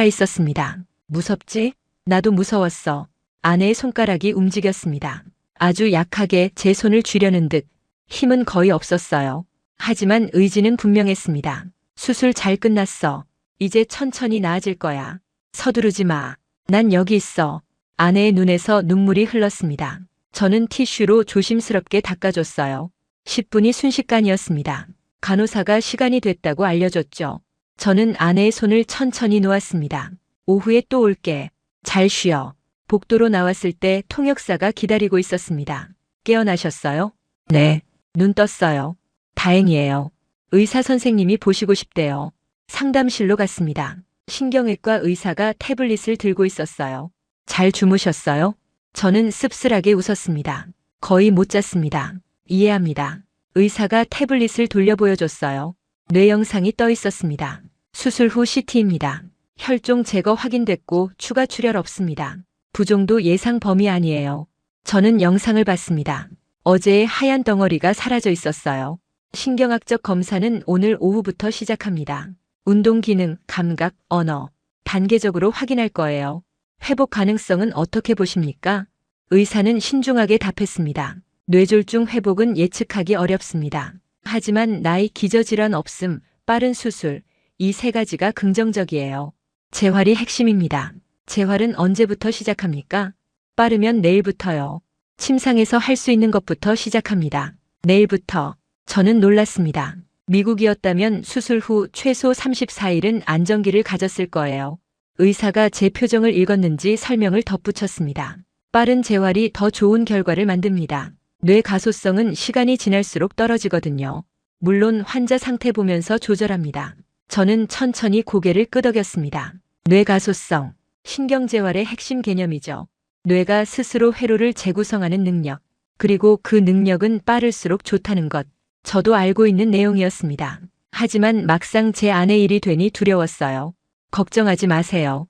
살아있었습니다. 무섭지? 나도 무서웠어. 아내의 손가락이 움직였습니다. 아주 약하게 제 손을 쥐려는 듯. 힘은 거의 없었어요. 하지만 의지는 분명했습니다. 수술 잘 끝났어. 이제 천천히 나아질 거야. 서두르지 마. 난 여기 있어. 아내의 눈에서 눈물이 흘렀습니다. 저는 티슈로 조심스럽게 닦아줬어요. 10분이 순식간이었습니다. 간호사가 시간이 됐다고 알려줬죠. 저는 아내의 손을 천천히 놓았습니다. 오후에 또 올게. 잘 쉬어. 복도로 나왔을 때 통역사가 기다리고 있었습니다. 깨어나셨어요? 네. 눈 떴어요. 다행이에요. 의사 선생님이 보시고 싶대요. 상담실로 갔습니다. 신경외과 의사가 태블릿을 들고 있었어요. 잘 주무셨어요? 저는 씁쓸하게 웃었습니다. 거의 못 잤습니다. 이해합니다. 의사가 태블릿을 돌려 보여줬어요. 뇌 영상이 떠 있었습니다. 수술 후 CT입니다. 혈종 제거 확인됐고 추가 출혈 없습니다. 부종도 예상 범위 아니에요. 저는 영상을 봤습니다. 어제의 하얀 덩어리가 사라져 있었어요. 신경학적 검사는 오늘 오후부터 시작합니다. 운동 기능, 감각, 언어. 단계적으로 확인할 거예요. 회복 가능성은 어떻게 보십니까? 의사는 신중하게 답했습니다. 뇌졸중 회복은 예측하기 어렵습니다. 하지만 나이 기저질환 없음, 빠른 수술, 이 세 가지가 긍정적이에요. 재활이 핵심입니다. 재활은 언제부터 시작합니까? 빠르면 내일부터요. 침상에서 할 수 있는 것부터 시작합니다. 내일부터. 저는 놀랐습니다. 미국이었다면 수술 후 최소 34일은 안정기를 가졌을 거예요. 의사가 제 표정을 읽었는지 설명을 덧붙였습니다. 빠른 재활이 더 좋은 결과를 만듭니다. 뇌 가소성은 시간이 지날수록 떨어지거든요. 물론 환자 상태 보면서 조절합니다. 저는 천천히 고개를 끄덕였습니다. 뇌 가소성, 신경재활의 핵심 개념이죠. 뇌가 스스로 회로를 재구성하는 능력, 그리고 그 능력은 빠를수록 좋다는 것. 저도 알고 있는 내용이었습니다. 하지만 막상 제 아내 일이 되니 두려웠어요. 걱정하지 마세요.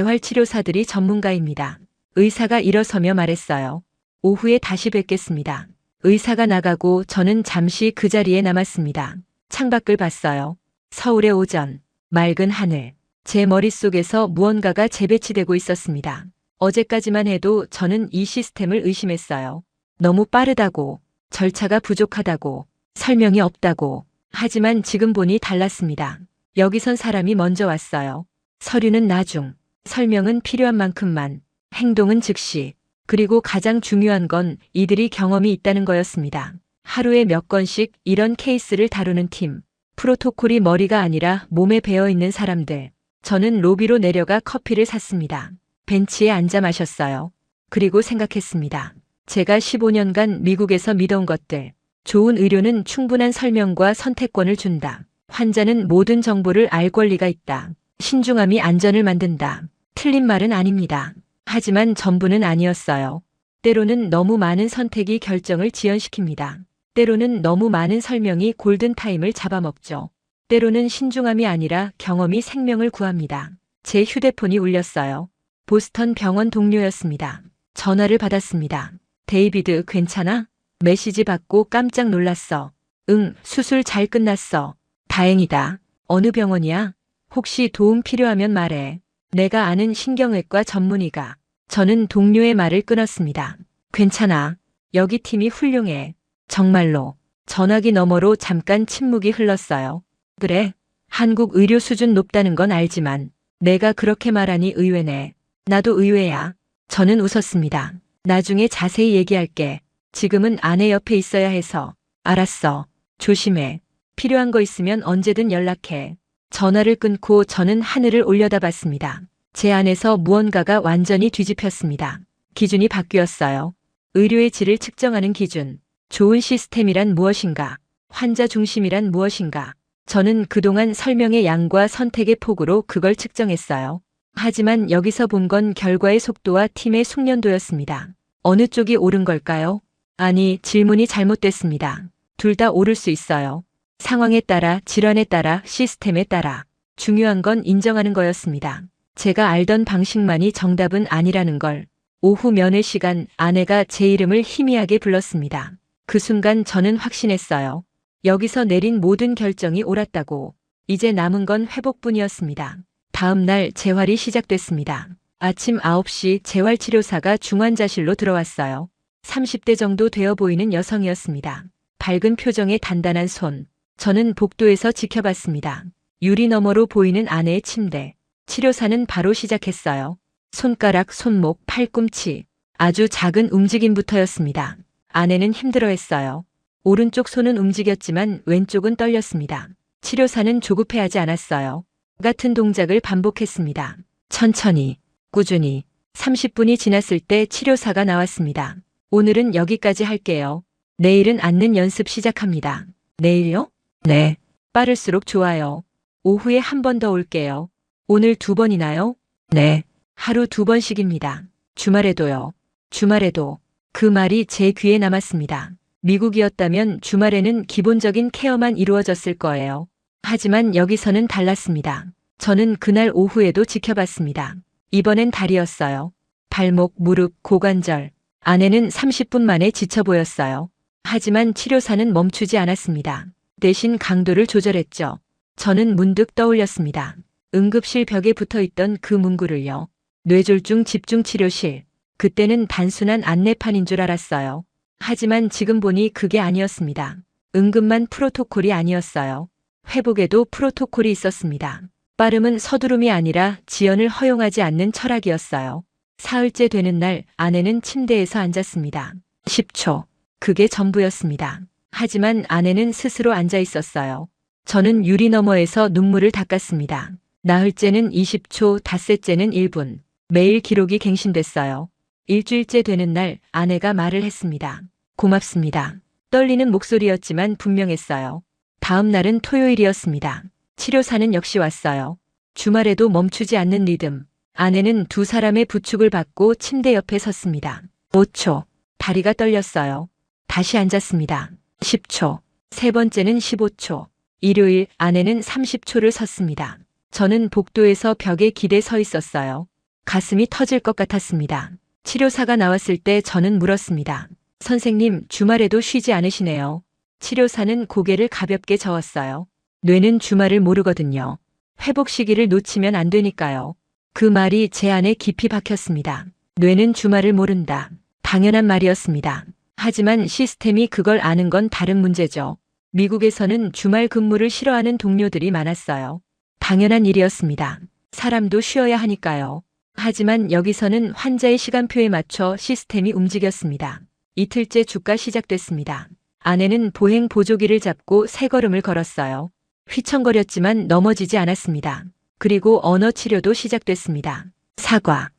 재활치료사들이 전문가입니다. 의사가 일어서며 말했어요. 오후에 다시 뵙겠습니다. 의사가 나가고 저는 잠시 그 자리에 남았습니다. 창밖을 봤어요. 서울의 오전, 맑은 하늘. 제 머릿속에서 무언가가 재배치되고 있었습니다. 어제까지만 해도 저는 이 시스템을 의심했어요. 너무 빠르다고, 절차가 부족하다고, 설명이 없다고. 하지만 지금 보니 달랐습니다. 여기선 사람이 먼저 왔어요. 서류는 나중, 설명은 필요한 만큼만, 행동은 즉시. 그리고 가장 중요한 건 이들이 경험이 있다는 거였습니다. 하루에 몇 건씩 이런 케이스를 다루는 팀. 프로토콜이 머리가 아니라 몸에 배어 있는 사람들. 저는 로비로 내려가 커피를 샀습니다. 벤치에 앉아 마셨어요. 그리고 생각했습니다. 제가 15년간 미국에서 믿어온 것들. 좋은 의료는 충분한 설명과 선택권을 준다. 환자는 모든 정보를 알 권리가 있다. 신중함이 안전을 만든다. 틀린 말은 아닙니다. 하지만 전부는 아니었어요. 때로는 너무 많은 선택이 결정을 지연시킵니다. 때로는 너무 많은 설명이 골든타임을 잡아먹죠. 때로는 신중함이 아니라 경험이 생명을 구합니다. 제 휴대폰이 울렸어요. 보스턴 병원 동료였습니다. 전화를 받았습니다. 데이비드, 괜찮아? 메시지 받고 깜짝 놀랐어. 응, 수술 잘 끝났어. 다행이다. 어느 병원이야? 혹시 도움 필요하면 말해. 내가 아는 신경외과 전문의가. 저는 동료의 말을 끊었습니다. 괜찮아. 여기 팀이 훌륭해. 정말로. 전화기 너머로 잠깐 침묵이 흘렀어요. 그래. 한국 의료 수준 높다는 건 알지만 내가 그렇게 말하니 의외네. 나도 의외야. 저는 웃었습니다. 나중에 자세히 얘기할게. 지금은 아내 옆에 있어야 해서. 알았어. 조심해. 필요한 거 있으면 언제든 연락해. 전화를 끊고 저는 하늘을 올려다봤습니다. 제 안에서 무언가가 완전히 뒤집혔습니다. 기준이 바뀌었어요. 의료의 질을 측정하는 기준. 좋은 시스템이란 무엇인가? 환자 중심이란 무엇인가? 저는 그동안 설명의 양과 선택의 폭으로 그걸 측정했어요. 하지만 여기서 본 건 결과의 속도와 팀의 숙련도였습니다. 어느 쪽이 옳은 걸까요? 아니, 질문이 잘못됐습니다. 둘 다 옳을 수 있어요. 상황에 따라, 질환에 따라, 시스템에 따라. 중요한 건 인정하는 거였습니다. 제가 알던 방식만이 정답은 아니라는 걸. 오후 면회 시간 아내가 제 이름을 희미하게 불렀습니다. 그 순간 저는 확신했어요. 여기서 내린 모든 결정이 옳았다고. 이제 남은 건 회복뿐이었습니다. 다음 날 재활이 시작됐습니다. 아침 9시 재활치료사가 중환자실로 들어왔어요. 30대 정도 되어 보이는 여성이었습니다. 밝은 표정에 단단한 손. 저는 복도에서 지켜봤습니다. 유리 너머로 보이는 아내의 침대. 치료사는 바로 시작했어요. 손가락, 손목, 팔꿈치. 아주 작은 움직임부터였습니다. 아내는 힘들어했어요. 오른쪽 손은 움직였지만 왼쪽은 떨렸습니다. 치료사는 조급해하지 않았어요. 같은 동작을 반복했습니다. 천천히, 꾸준히. 30분이 지났을 때 치료사가 나왔습니다. 오늘은 여기까지 할게요. 내일은 앉는 연습 시작합니다. 내일요? 네. 빠를수록 좋아요. 오후에 한 번 더 올게요. 오늘 2번이나요? 네. 하루 2번씩입니다. 주말에도요. 주말에도. 그 말이 제 귀에 남았습니다. 미국이었다면 주말에는 기본적인 케어만 이루어졌을 거예요. 하지만 여기서는 달랐습니다. 저는 그날 오후에도 지켜봤습니다. 이번엔 다리였어요. 발목, 무릎, 고관절. 아내는 30분 만에 지쳐 보였어요. 하지만 치료사는 멈추지 않았습니다. 대신 강도를 조절했죠. 저는 문득 떠올렸습니다. 응급실 벽에 붙어 있던 그 문구를요. 뇌졸중 집중치료실. 그때는 단순한 안내판인 줄 알았어요. 하지만 지금 보니 그게 아니었습니다. 응급만 프로토콜이 아니었어요. 회복에도 프로토콜이 있었습니다. 빠름은 서두름이 아니라 지연을 허용하지 않는 철학이었어요. 사흘째 되는 날 아내는 침대에서 앉았습니다. 10초. 그게 전부였습니다. 하지만 아내는 스스로 앉아 있었어요. 저는 유리 너머에서 눈물을 닦았습니다. 나흘째는 20초, 닷새째는 1분. 매일 기록이 갱신됐어요. 일주일째 되는 날 아내가 말을 했습니다. 고맙습니다. 떨리는 목소리였지만 분명했어요. 다음 날은 토요일이었습니다. 치료사는 역시 왔어요. 주말에도 멈추지 않는 리듬. 아내는 두 사람의 부축을 받고 침대 옆에 섰습니다. 5초. 다리가 떨렸어요. 다시 앉았습니다. 10초. 세 번째는 15초. 일요일 아내는 30초를 섰습니다. 저는 복도에서 벽에 기대 서 있었어요. 가슴이 터질 것 같았습니다. 치료사가 나왔을 때 저는 물었습니다. 선생님, 주말에도 쉬지 않으시네요. 치료사는 고개를 가볍게 저었어요. 뇌는 주말을 모르거든요. 회복 시기를 놓치면 안 되니까요. 그 말이 제 안에 깊이 박혔습니다. 뇌는 주말을 모른다. 당연한 말이었습니다. 하지만 시스템이 그걸 아는 건 다른 문제죠. 미국에서는 주말 근무를 싫어하는 동료들이 많았어요. 당연한 일이었습니다. 사람도 쉬어야 하니까요. 하지만 여기서는 환자의 시간표에 맞춰 시스템이 움직였습니다. 이틀째 주가 시작됐습니다. 아내는 보행 보조기를 잡고 세 걸음을 걸었어요. 휘청거렸지만 넘어지지 않았습니다. 그리고 언어 치료도 시작됐습니다. 사과,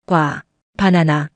과, 바나나,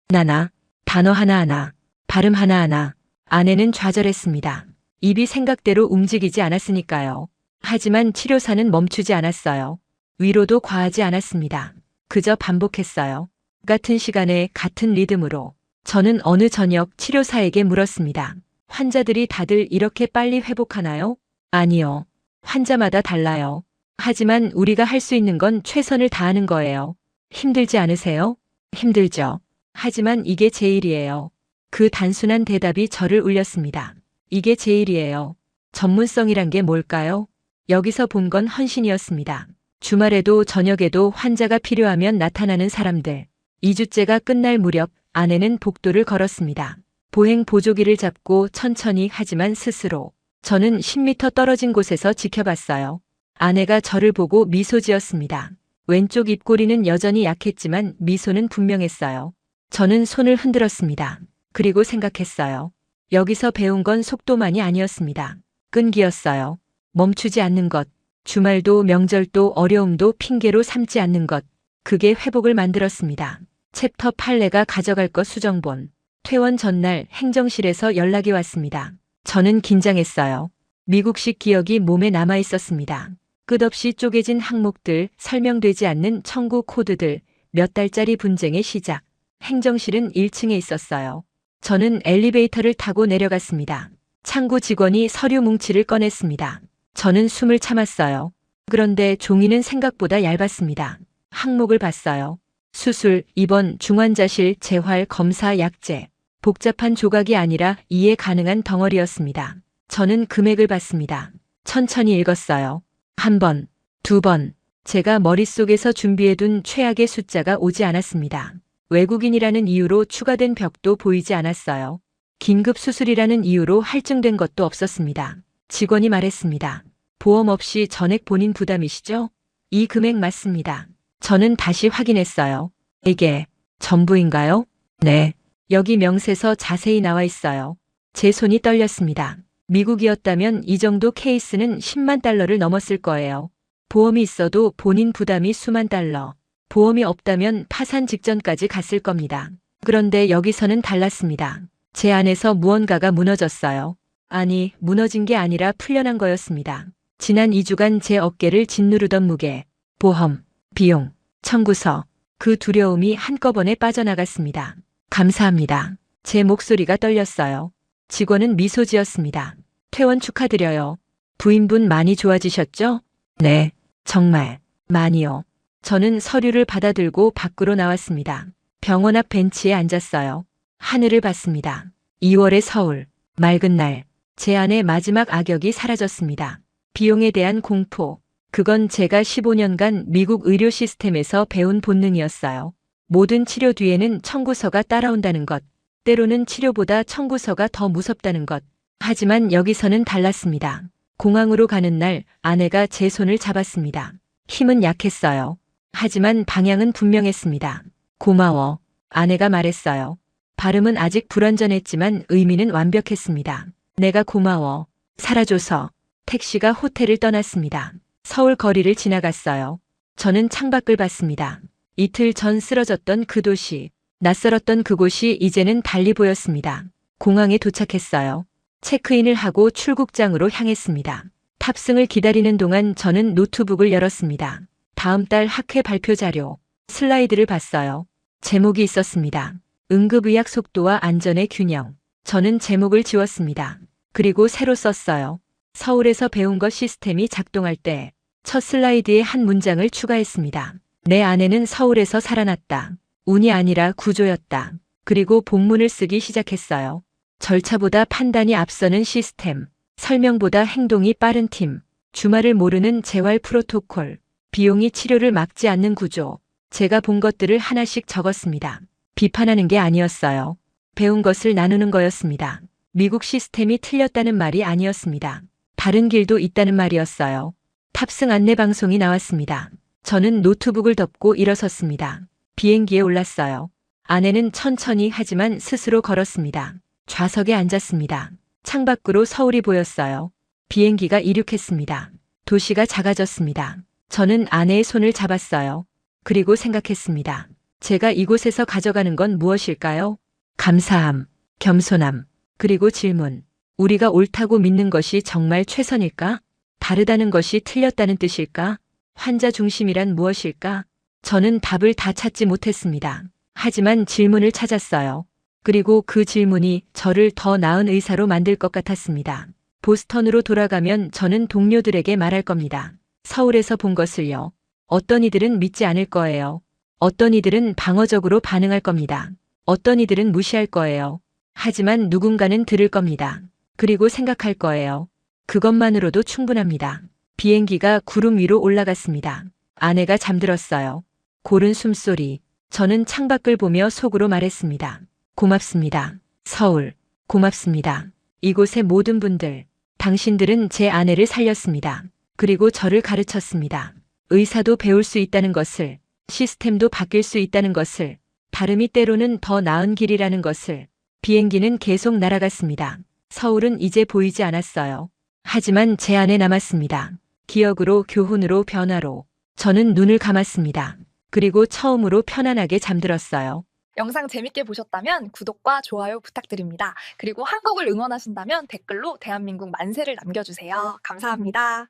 나나, 단어 하나하나, 발음 하나하나. 아내는 좌절했습니다. 입이 생각대로 움직이지 않았으니까요. 하지만 치료사는 멈추지 않았어요. 위로도 과하지 않았습니다. 그저 반복했어요. 같은 시간에 같은 리듬으로. 저는 어느 저녁 치료사에게 물었습니다. 환자들이 다들 이렇게 빨리 회복하나요? 아니요. 환자마다 달라요. 하지만 우리가 할 수 있는 건 최선을 다하는 거예요. 힘들지 않으세요? 힘들죠. 하지만 이게 제 일이에요. 그 단순한 대답이 저를 울렸습니다. 이게 제 일이에요. 전문성이란 게 뭘까요? 여기서 본 건 헌신이었습니다. 주말에도 저녁에도 환자가 필요하면 나타나는 사람들. 2주째가 끝날 무렵 아내는 복도를 걸었습니다. 보행 보조기를 잡고 천천히 하지만 스스로. 저는 10m 떨어진 곳에서 지켜봤어요. 아내가 저를 보고 미소 지었습니다. 왼쪽 입꼬리는 여전히 약했지만 미소는 분명했어요. 저는 손을 흔들었습니다. 그리고 생각했어요. 여기서 배운 건 속도만이 아니었습니다. 끈기였어요. 멈추지 않는 것. 주말도 명절도 어려움도 핑계로 삼지 않는 것. 그게 회복을 만들었습니다. 챕터 8 내가 가져갈 것 수정본. 퇴원 전날 행정실에서 연락이 왔습니다. 저는 긴장했어요. 미국식 기억이 몸에 남아 있었습니다. 끝없이 쪼개진 항목들, 설명되지 않는 청구 코드들, 몇 달짜리 분쟁의 시작. 행정실은 1층에 있었어요. 저는 엘리베이터를 타고 내려갔습니다. 창구 직원이 서류 뭉치를 꺼냈습니다. 저는 숨을 참았어요. 그런데 종이는 생각보다 얇았습니다. 항목을 봤어요. 수술, 입원, 중환자실, 재활, 검사, 약제. 복잡한 조각이 아니라 이해 가능한 덩어리였습니다. 저는 금액을 봤습니다. 천천히 읽었어요. 한 번, 두 번. 제가 머릿속에서 준비해둔 최악의 숫자가 오지 않았습니다. 외국인이라는 이유로 추가된 벽도 보이지 않았어요. 긴급 수술이라는 이유로 할증된 것도 없었습니다. 직원이 말했습니다. 보험 없이 전액 본인 부담이시죠? 이 금액 맞습니다. 저는 다시 확인했어요. 이게 전부인가요? 네. 여기 명세서 자세히 나와 있어요. 제 손이 떨렸습니다. 미국이었다면 이 정도 케이스는 10만 달러를 넘었을 거예요. 보험이 있어도 본인 부담이 수만 달러. 보험이 없다면 파산 직전까지 갔을 겁니다. 그런데 여기서는 달랐습니다. 제 안에서 무언가가 무너졌어요. 아니, 무너진 게 아니라 풀려난 거였습니다. 지난 2주간 제 어깨를 짓누르던 무게, 보험, 비용, 청구서, 그 두려움이 한꺼번에 빠져나갔습니다. 감사합니다. 제 목소리가 떨렸어요. 직원은 미소 지었습니다. 퇴원 축하드려요. 부인분 많이 좋아지셨죠? 네, 정말 많이요. 저는 서류를 받아들고 밖으로 나왔습니다. 병원 앞 벤치에 앉았어요. 하늘을 봤습니다. 2월의 서울, 맑은 날, 제 안의 마지막 악역이 사라졌습니다. 비용에 대한 공포, 그건 제가 15년간 미국 의료 시스템에서 배운 본능이었어요. 모든 치료 뒤에는 청구서가 따라온다는 것, 때로는 치료보다 청구서가 더 무섭다는 것. 하지만 여기서는 달랐습니다. 공항으로 가는 날 아내가 제 손을 잡았습니다. 힘은 약했어요. 하지만 방향은 분명했습니다. 고마워. 아내가 말했어요. 발음은 아직 불완전했지만 의미는 완벽했습니다. 내가 고마워. 살아줘서. 택시가 호텔을 떠났습니다. 서울 거리를 지나갔어요. 저는 창밖을 봤습니다. 이틀 전 쓰러졌던 그 도시, 낯설었던 그곳이 이제는 달리 보였습니다. 공항에 도착했어요. 체크인을 하고 출국장으로 향했습니다. 탑승을 기다리는 동안 저는 노트북을 열었습니다. 다음 달 학회 발표 자료, 슬라이드를 봤어요. 제목이 있었습니다. 응급의학 속도와 안전의 균형. 저는 제목을 지웠습니다. 그리고 새로 썼어요. 서울에서 배운 것 시스템이 작동할 때 첫 슬라이드에 한 문장을 추가했습니다. 내 아내는 서울에서 살아났다. 운이 아니라 구조였다. 그리고 본문을 쓰기 시작했어요. 절차보다 판단이 앞서는 시스템, 설명보다 행동이 빠른 팀, 주말을 모르는 재활 프로토콜, 비용이 치료를 막지 않는 구조. 제가 본 것들을 하나씩 적었습니다. 비판하는 게 아니었어요. 배운 것을 나누는 거였습니다. 미국 시스템이 틀렸다는 말이 아니었습니다. 다른 길도 있다는 말이었어요. 탑승 안내 방송이 나왔습니다. 저는 노트북을 덮고 일어섰습니다. 비행기에 올랐어요. 아내는 천천히 하지만 스스로 걸었습니다. 좌석에 앉았습니다. 창밖으로 서울이 보였어요. 비행기가 이륙했습니다. 도시가 작아졌습니다. 저는 아내의 손을 잡았어요. 그리고 생각했습니다. 제가 이곳에서 가져가는 건 무엇일까요? 감사함, 겸손함, 그리고 질문. 우리가 옳다고 믿는 것이 정말 최선일까? 다르다는 것이 틀렸다는 뜻일까? 환자 중심이란 무엇일까? 저는 답을 다 찾지 못했습니다. 하지만 질문을 찾았어요. 그리고 그 질문이 저를 더 나은 의사로 만들 것 같았습니다. 보스턴으로 돌아가면 저는 동료들에게 말할 겁니다. 서울에서 본 것을요. 어떤 이들은 믿지 않을 거예요. 어떤 이들은 방어적으로 반응할 겁니다. 어떤 이들은 무시할 거예요. 하지만 누군가는 들을 겁니다. 그리고 생각할 거예요. 그것만으로도 충분합니다. 비행기가 구름 위로 올라갔습니다. 아내가 잠들었어요. 고른 숨소리. 저는 창밖을 보며 속으로 말했습니다. 고맙습니다. 서울. 고맙습니다. 이곳의 모든 분들. 당신들은 제 아내를 살렸습니다. 그리고 저를 가르쳤습니다. 의사도 배울 수 있다는 것을, 시스템도 바뀔 수 있다는 것을, 발음이 때로는 더 나은 길이라는 것을. 비행기는 계속 날아갔습니다. 서울은 이제 보이지 않았어요. 하지만 제 안에 남았습니다. 기억으로, 교훈으로, 변화로. 저는 눈을 감았습니다. 그리고 처음으로 편안하게 잠들었어요. 영상 재밌게 보셨다면 구독과 좋아요 부탁드립니다. 그리고 한국을 응원하신다면 댓글로 대한민국 만세를 남겨주세요. 감사합니다.